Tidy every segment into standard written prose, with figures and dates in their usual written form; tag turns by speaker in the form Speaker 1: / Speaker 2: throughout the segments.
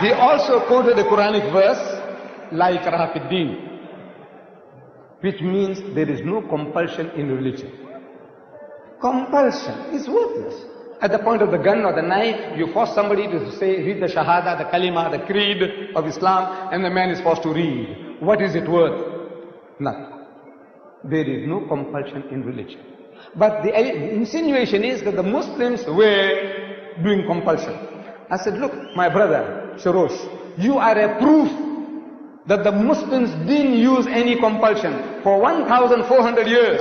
Speaker 1: He also quoted a Quranic verse, La ikraha fid din, which means there is no compulsion in religion. Compulsion is worthless. At the point of the gun or the knife, you force somebody to say, read the Shahada, the Kalima, the Creed of Islam, and the man is forced to read. What is it worth? Nothing. There is no compulsion in religion. But the insinuation is that the Muslims were doing compulsion. I said, look, my brother, Sharosh, you are a proof that the Muslims didn't use any compulsion for 1,400 years.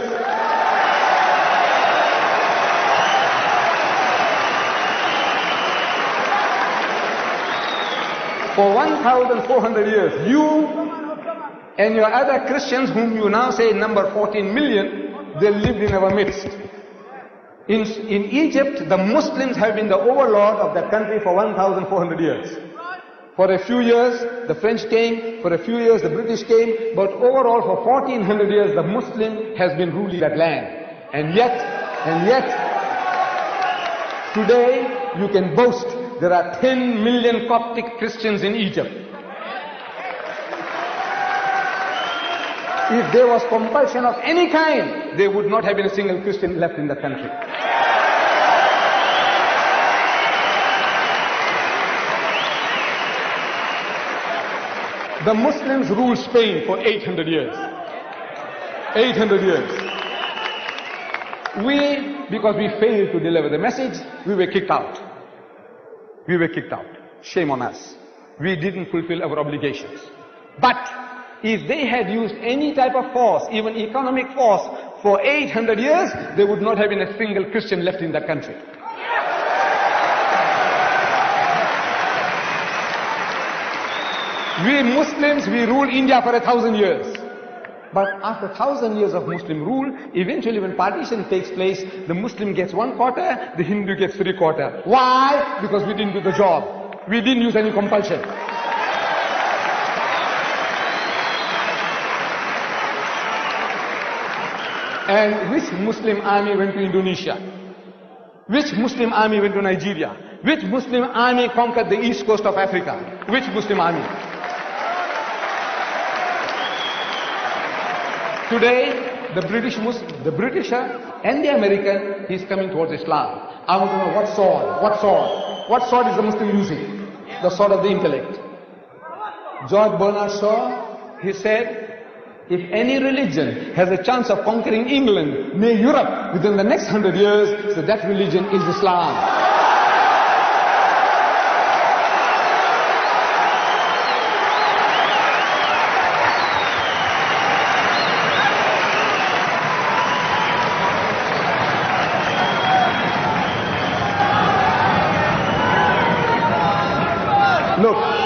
Speaker 1: For 1,400 years, you and your other Christians, whom you now say number 14 million, they lived in our midst. In Egypt, the Muslims have been the overlord of the country for 1,400 years. For a few years, the French came, for a few years, the British came, but overall for 1,400 years, the Muslim has been ruling that land. And yet, today, you can boast there are 10 million Coptic Christians in Egypt. If there was compulsion of any kind, there would not have been a single Christian left in the country. The Muslims ruled Spain for 800 years. 800 years. Because we failed to deliver the message, we were kicked out. We were kicked out. Shame on us. We didn't fulfill our obligations. But if they had used any type of force, even economic force, for 800 years, there would not have been a single Christian left in the country. We Muslims, we ruled India for 1,000 years. But after 1,000 years of Muslim rule, eventually when partition takes place, the Muslim gets 1/4, the Hindu gets 3/4. Why? Because we didn't do the job. We didn't use any compulsion. And which Muslim army went to Indonesia? Which Muslim army went to Nigeria? Which Muslim army conquered the east coast of Africa? Which Muslim army? Today, the Britisher and the American, he's coming towards Islam. I want to know what sword? What sword? What sword is the Muslim using? The sword of the intellect. George Bernard Shaw, he said, if any religion has a chance of conquering England, nay Europe, within the next 100 years, so that religion is Islam.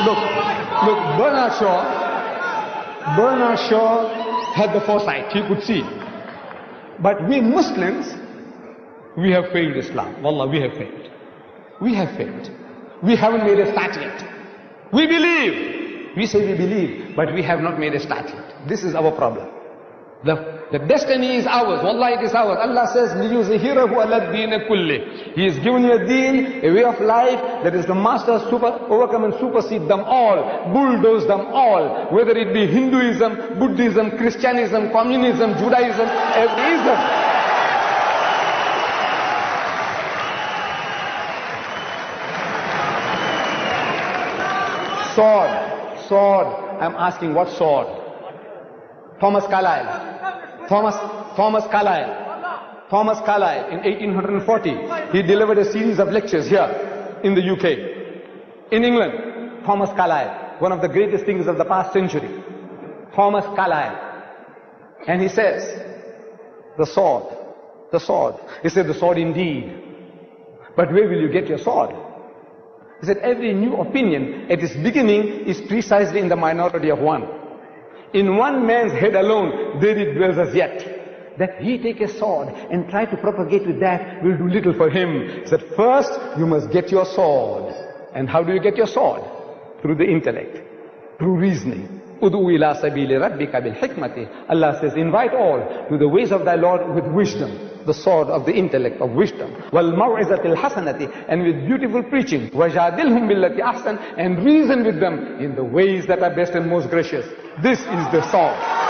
Speaker 1: Look, Bernard Shaw had the foresight, he could see. But we Muslims, we have failed Islam. Wallah, we have failed. We have failed. We haven't made a start yet. We believe. We say we believe, but we have not made a start yet. This is our problem. The destiny is ours. Wallah, it is ours. Allah says, لِيُزْهِرَهُ عَلَى الدِّينِ كُلِّهِ. He has given you a deen, a way of life that is the master, overcome and supersede them all, bulldoze them all, whether it be Hinduism, Buddhism, Christianism, Communism, Judaism, every ism. Sword. I'm asking, what sword? Thomas Carlyle in 1840, he delivered a series of lectures here in the UK. In England, Thomas Carlyle, one of the greatest thinkers of the past century. Thomas Carlyle. And he says, the sword. He said, the sword indeed. But where will you get your sword? He said, every new opinion at its beginning is precisely in the minority of one. In one man's head alone, there it dwells as yet. That he take a sword and try to propagate with that will do little for him. He said, first you must get your sword. And how do you get your sword? Through the intellect, through reasoning, Ud'u ila sabili rabbika bil hikmati. Allah says, invite all to the ways of thy Lord with wisdom, the sword of the intellect of wisdom. Wal maw'izatil hasanati, and with beautiful preaching. Wajadilhum billati ahsan, and reason with them in the ways that are best and most gracious. This is the sword.